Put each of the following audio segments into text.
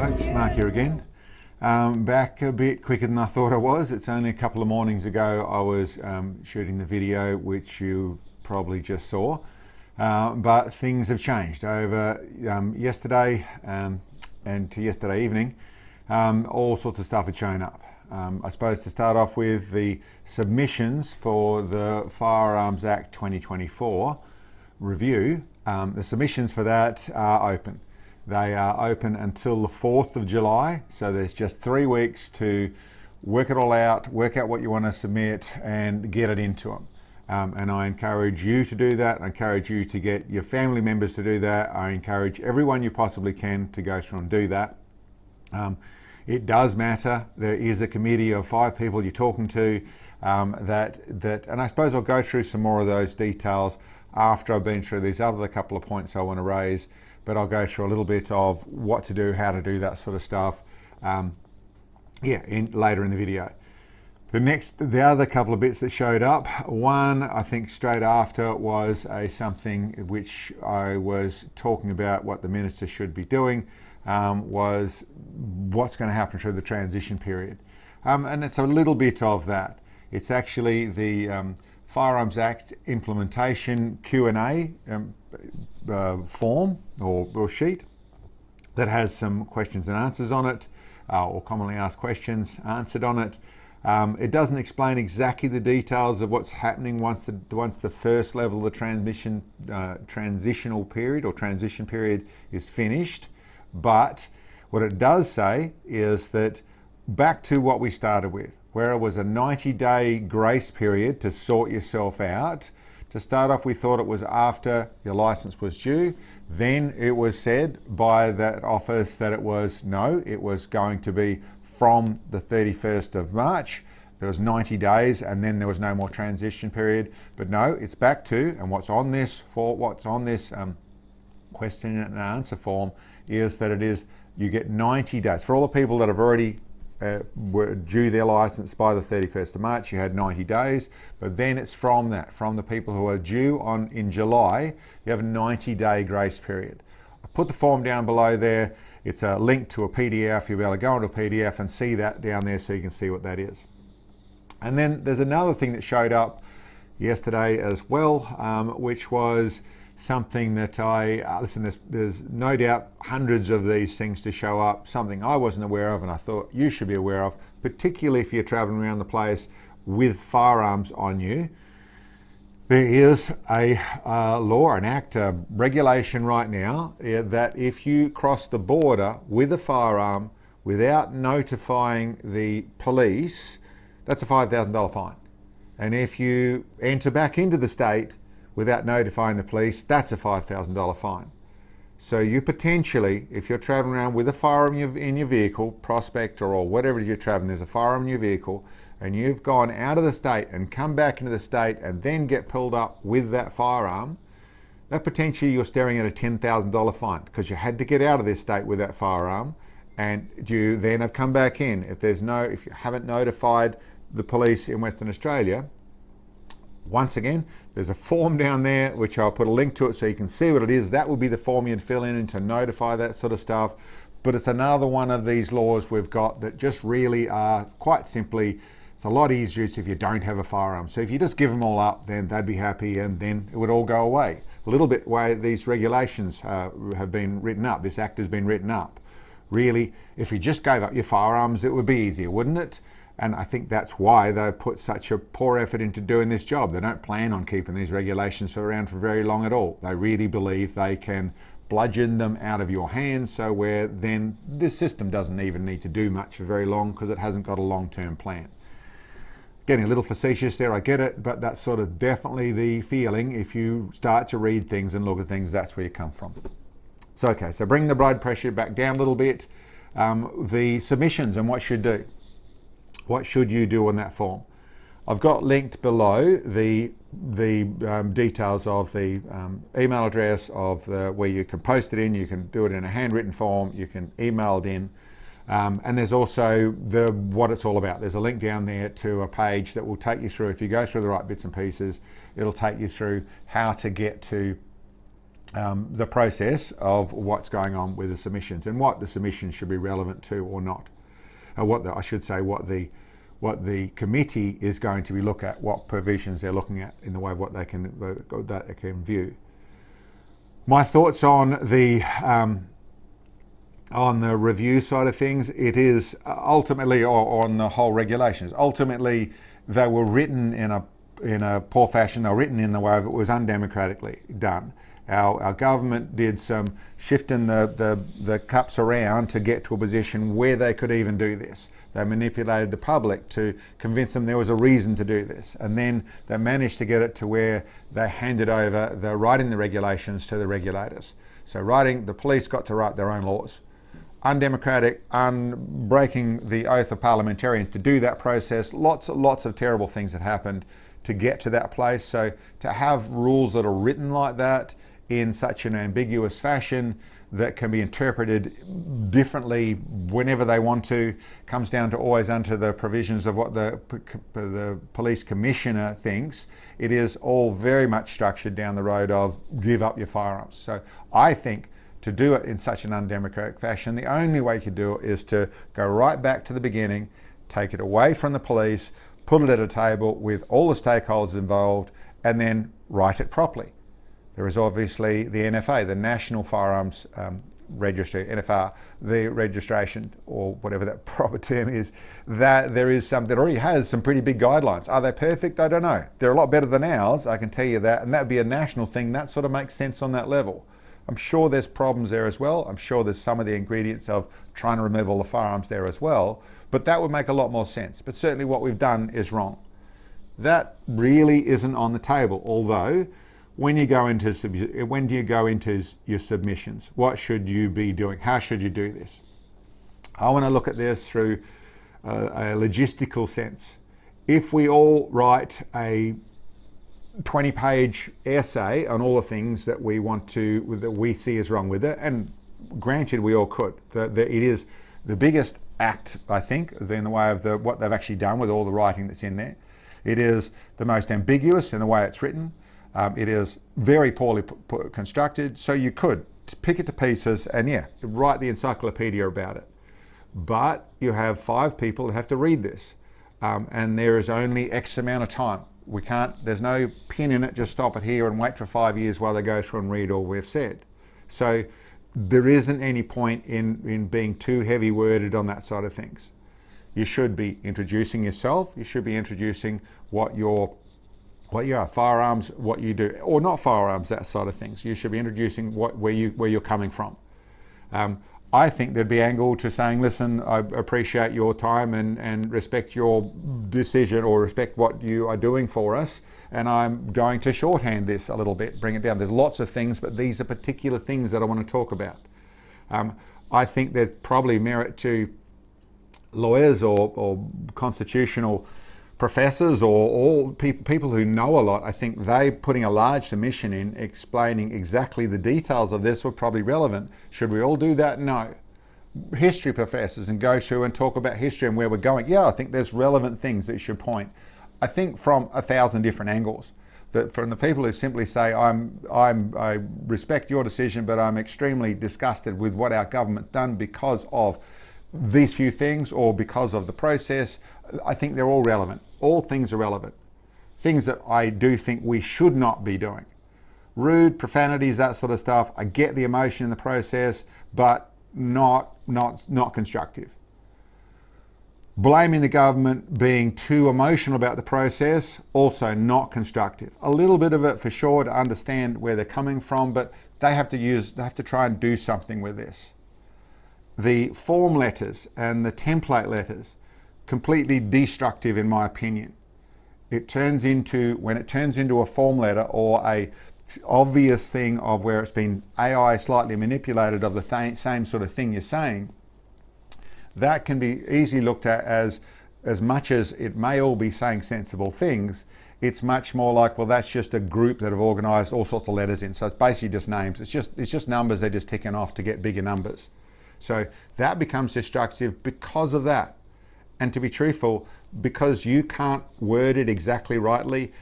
folks, Mark here again. Back a bit quicker than I thought I was. It's only a couple of mornings ago I was shooting the video which you probably just saw, but things have changed over yesterday and to yesterday evening. All sorts of stuff had shown up. I suppose to start off with, the submissions for the Firearms Act 2024 review, the submissions for that are open. They are open until the 4th of July, so there's just 3 weeks to work it all out, work out what you want to submit and get it into them. And I encourage you to do that. I encourage you to get your family members to do that. I encourage everyone you possibly can to go through and do that. It does matter. There is a committee of 5 people you're talking to and I suppose I'll go through some more of those details after I've been through these other couple of points I want to raise. But I'll go through a little bit of what to do, how to do that sort of stuff, later in the video. The other couple of bits that showed up, one I think straight after was something which I was talking about what the minister should be doing, was what's going to happen through the transition period. And it's a little bit of that. It's actually the Firearms Act implementation Q&A form or sheet that has some questions and answers on it, or commonly asked questions answered on it. It doesn't explain exactly the details of what's happening once the first level of the transitional period or transition period is finished. But what it does say is that back to what we started with, where it was a 90-day grace period to sort yourself out. To start off, we thought it was after your license was due. Then it was said by that office that it was going to be from the 31st of March. There was 90 days and then there was no more transition period. But no, it's back to, and what's on this question and answer form is that you get 90 days. For all the people that have already were due their license by the 31st of March, you had 90 days, but then it's from the people who are due in July, you have a 90-day grace period. I put the form down below there. It's a link to a PDF. You'll be able to go into a PDF and see that down there so you can see what that is. And then there's another thing that showed up yesterday as well, which was something that there's no doubt hundreds of these things to show up, something I wasn't aware of and I thought you should be aware of, particularly if you're traveling around the place with firearms on you. There is a law, an act, a regulation right now that if you cross the border with a firearm without notifying the police, that's a $5,000 fine. And if you enter back into the state without notifying the police, that's a $5,000 fine. So you potentially, if you're traveling around with a firearm in your vehicle, prospector or whatever it is you're traveling, there's a firearm in your vehicle, and you've gone out of the state and come back into the state and then get pulled up with that firearm, that potentially you're staring at a $10,000 fine because you had to get out of this state with that firearm and you then have come back in. If you haven't notified the police in Western Australia, once again, there's a form down there, which I'll put a link to it so you can see what it is. That would be the form you'd fill in to notify that sort of stuff. But it's another one of these laws we've got that just really are quite simply, it's a lot easier if you don't have a firearm. So if you just give them all up, then they'd be happy and then it would all go away. A little bit the way these regulations have been written up, this act has been written up. Really, if you just gave up your firearms, it would be easier, wouldn't it? And I think that's why they've put such a poor effort into doing this job. They don't plan on keeping these regulations around for very long at all. They really believe they can bludgeon them out of your hands, so where then this system doesn't even need to do much for very long because it hasn't got a long-term plan. Getting a little facetious there, I get it, but that's sort of definitely the feeling. If you start to read things and look at things, that's where you come from. So, okay, so bring the blood pressure back down a little bit. The submissions and what you should do. What should you do on that form? I've got linked below the details of the email address of where you can post it in. You can do it in a handwritten form. You can email it in. And there's also what it's all about. There's a link down there to a page that will take you through, if you go through the right bits and pieces, it'll take you through how to get to the process of what's going on with the submissions and what the submissions should be relevant to or not. What the committee is going to be look at, what provisions they're looking at in the way of what they can view. My thoughts on the review side of things, it is ultimately, or on the whole regulations, ultimately they were written in a poor fashion. They were written in the way of it was undemocratically done. Our government did some shifting the cups around to get to a position where they could even do this. They manipulated the public to convince them there was a reason to do this. And then they managed to get it to where they handed over writing the regulations to the regulators. So the police got to write their own laws. Undemocratic, breaking the oath of parliamentarians to do that process. Lots of terrible things that happened to get to that place. So to have rules that are written like that in such an ambiguous fashion that can be interpreted differently whenever they want to, comes down to always under the provisions of what the police commissioner thinks. It is all very much structured down the road of give up your firearms. So I think to do it in such an undemocratic fashion, the only way to do it is to go right back to the beginning, take it away from the police, put it at a table with all the stakeholders involved, and then write it properly. There is obviously the NFA, the National Firearms Registry, NFR, the registration, or whatever that proper term is, that there is some that already has some pretty big guidelines. Are they perfect? I don't know. They're a lot better than ours, I can tell you that, and that would be a national thing. That sort of makes sense on that level. I'm sure there's problems there as well. I'm sure there's some of the ingredients of trying to remove all the firearms there as well, but that would make a lot more sense. But certainly what we've done is wrong. That really isn't on the table, although when you go into your submissions, what should you be doing? How should you do this? I want to look at this through a logistical sense. If we all write a 20-page essay on all the things that we see as wrong with it, and granted we all could, it is the biggest act, I think, in the way of what they've actually done with all the writing that's in there. It is the most ambiguous in the way it's written. It is very poorly constructed, so you could pick it to pieces and write the encyclopedia about it. But you have 5 people that have to read this, and there is only X amount of time. There's no pin in it, just stop it here and wait for 5 years while they go through and read all we've said. So there isn't any point in being too heavy worded on that side of things. You should be introducing yourself, you should be introducing what you are, firearms, what you do, or not firearms, that side of things. You should be introducing where you're coming from. I think there'd be angle to saying, listen, I appreciate your time and respect your decision or respect what you are doing for us, and I'm going to shorthand this a little bit, bring it down. There's lots of things, but these are particular things that I want to talk about. I think there's probably merit to lawyers or constitutional professors or all people who know a lot. I think they putting a large submission in explaining exactly the details of this were probably relevant. Should we all do that? No. History professors and go through and talk about history and where we're going. Yeah, I think there's relevant things that you should point. I think from 1,000 different angles. That from the people who simply say, I respect your decision, but I'm extremely disgusted with what our government's done because of these few things or because of the process, I think they're all relevant. All things are relevant. Things that I do think we should not be doing. Rude, profanities, that sort of stuff. I get the emotion in the process, but not constructive. Blaming the government, being too emotional about the process, also not constructive. A little bit of it for sure to understand where they're coming from, but they have to try and do something with this. The form letters and the template letters, completely destructive in my opinion. When it turns into a form letter or a obvious thing of where it's been AI slightly manipulated of the same sort of thing you're saying, that can be easily looked at as much as it may all be saying sensible things, it's much more like, well, that's just a group that have organised all sorts of letters in. So it's basically just names. It's just numbers they're just ticking off to get bigger numbers. So that becomes destructive because of that. And to be truthful, because you can't word it exactly rightly,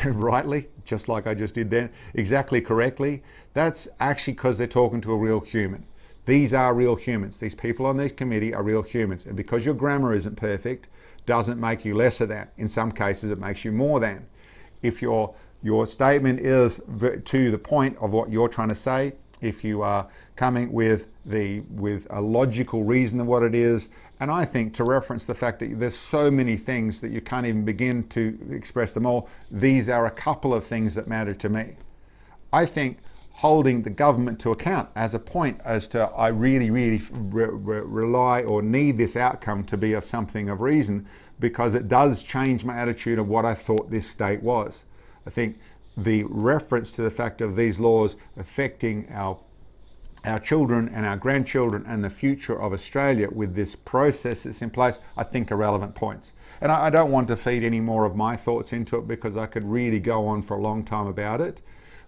rightly, just like I just did then, exactly correctly, that's actually because they're talking to a real human. These are real humans. These people on this committee are real humans. And because your grammar isn't perfect, doesn't make you lesser than. In some cases, it makes you more than. If your statement is to the point of what you're trying to say, if you are coming with a logical reason of what it is, and I think to reference the fact that there's so many things that you can't even begin to express them all, these are a couple of things that matter to me. I think holding the government to account as a point as to I really rely or need this outcome to be of something of reason, because it does change my attitude of what I thought this state was. I think the reference to the fact of these laws affecting our children and our grandchildren and the future of Australia with this process that's in place, I think are relevant points. And I don't want to feed any more of my thoughts into it, because I could really go on for a long time about it.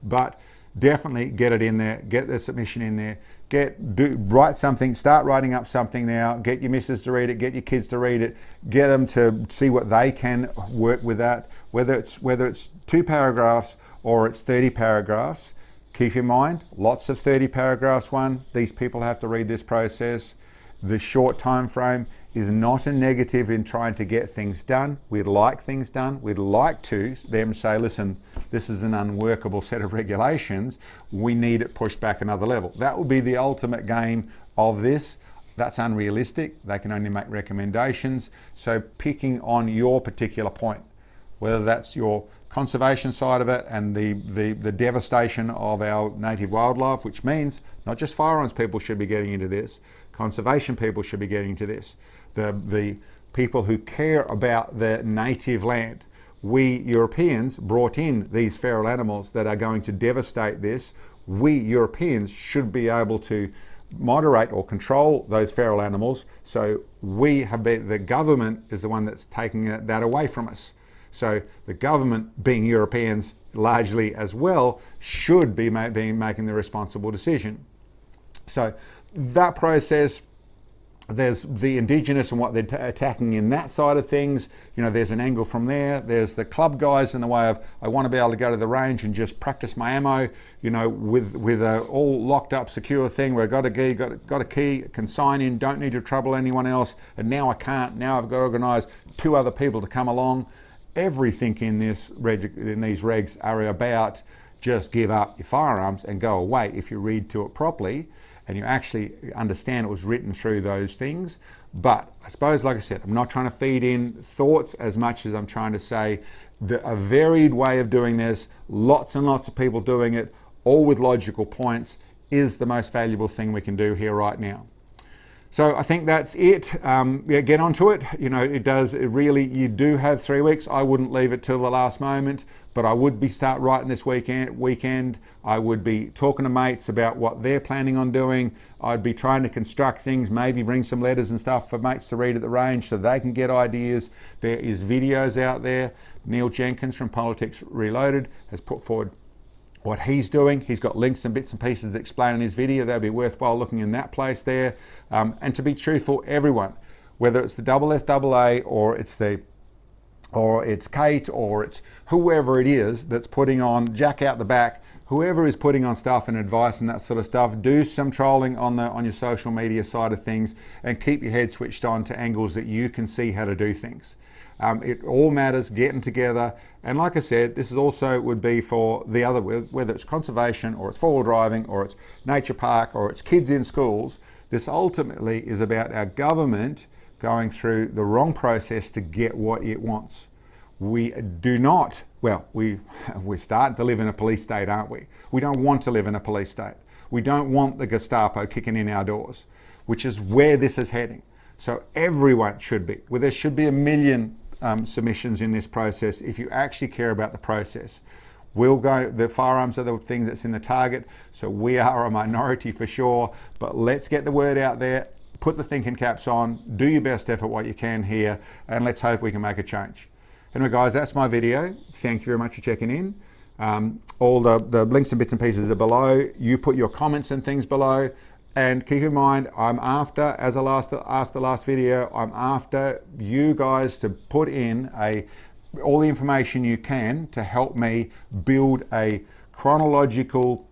But definitely get it in there, get the submission in there, write something, start writing up something now, get your missus to read it, get your kids to read it, get them to see what they can work with that, whether it's 2 paragraphs or it's 30 paragraphs. Keep in mind, lots of 30 paragraphs. These people have to read this process. The short time frame is not a negative in trying to get things done. We'd like things done. We'd like to them say, listen, this is an unworkable set of regulations. We need it pushed back another level. That would be the ultimate game of this. That's unrealistic. They can only make recommendations. So picking on your particular point, whether that's your conservation side of it and the devastation of our native wildlife, which means not just firearms people should be getting into this, conservation people should be getting into this. The people who care about the native land. We Europeans brought in these feral animals that are going to devastate this. We Europeans should be able to moderate or control those feral animals. So the government is the one that's taking that away from us. So the government, being Europeans largely as well, should be making the responsible decision. So that process, there's the Indigenous and what they're attacking in that side of things. You know, there's an angle from there. There's the club guys in the way of, I want to be able to go to the range and just practice my ammo, you know, with a all locked up secure thing where I got a key, can sign in, don't need to trouble anyone else, and now I can't. Now I've got to organise 2 other people to come along. Everything in these regs are about just give up your firearms and go away if you read to it properly and you actually understand it was written through those things. But I suppose, like I said, I'm not trying to feed in thoughts as much as I'm trying to say a varied way of doing this, lots and lots of people doing it, all with logical points, is the most valuable thing we can do here right now. So I think that's it. Get onto it. You know, you do have 3 weeks. I wouldn't leave it till the last moment, but I would start writing this weekend. I would be talking to mates about what they're planning on doing. I'd be trying to construct things, maybe bring some letters and stuff for mates to read at the range so they can get ideas. There is videos out there. Neil Jenkins from Politics Reloaded has put forward what he's doing. He's got links and bits and pieces that explain in his video. That'd be worthwhile looking in that place there. And to be truthful, everyone, whether it's the WFAA or it's Kate or it's whoever it is that's putting on Jack out the back, whoever is putting on stuff and advice and that sort of stuff, do some trolling on your social media side of things and keep your head switched on to angles that you can see how to do things. It all matters, getting together. And like I said, this is also would be for the other, whether it's conservation or it's four-wheel driving or it's nature park or it's kids in schools. This ultimately is about our government going through the wrong process to get what it wants. We do not, well, we're starting to live in a police state, aren't we? We don't want to live in a police state. We don't want the Gestapo kicking in our doors, which is where this is heading. So everyone should be, well, there should be 1 million submissions in this process if you actually care about the process. The firearms are the thing that's in the target, so we are a minority for sure, but let's get the word out there, put the thinking caps on, do your best effort what you can here, and let's hope we can make a change. Anyway guys, that's my video. Thank you very much for checking in. All the links and bits and pieces are below. You put your comments and things below, And keep in mind, I'm after, as I asked the last video, I'm after you guys to put in all the information you can to help me build a chronological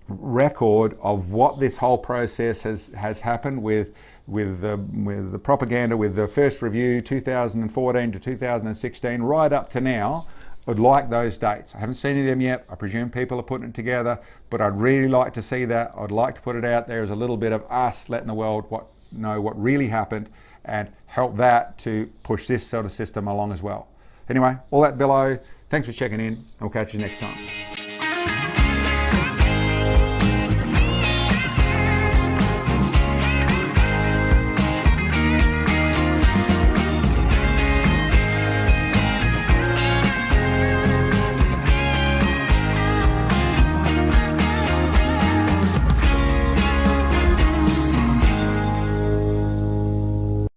record of what this whole process has happened with the propaganda, with the first review 2014 to 2016 right up to now. I'd like those dates. I haven't seen any of them yet. I presume people are putting it together, but I'd really like to see that. I'd like to put it out there as a little bit of us letting the world know what really happened and help that to push this sort of system along as well. Anyway, all that below. Thanks for checking in. I'll catch you next time.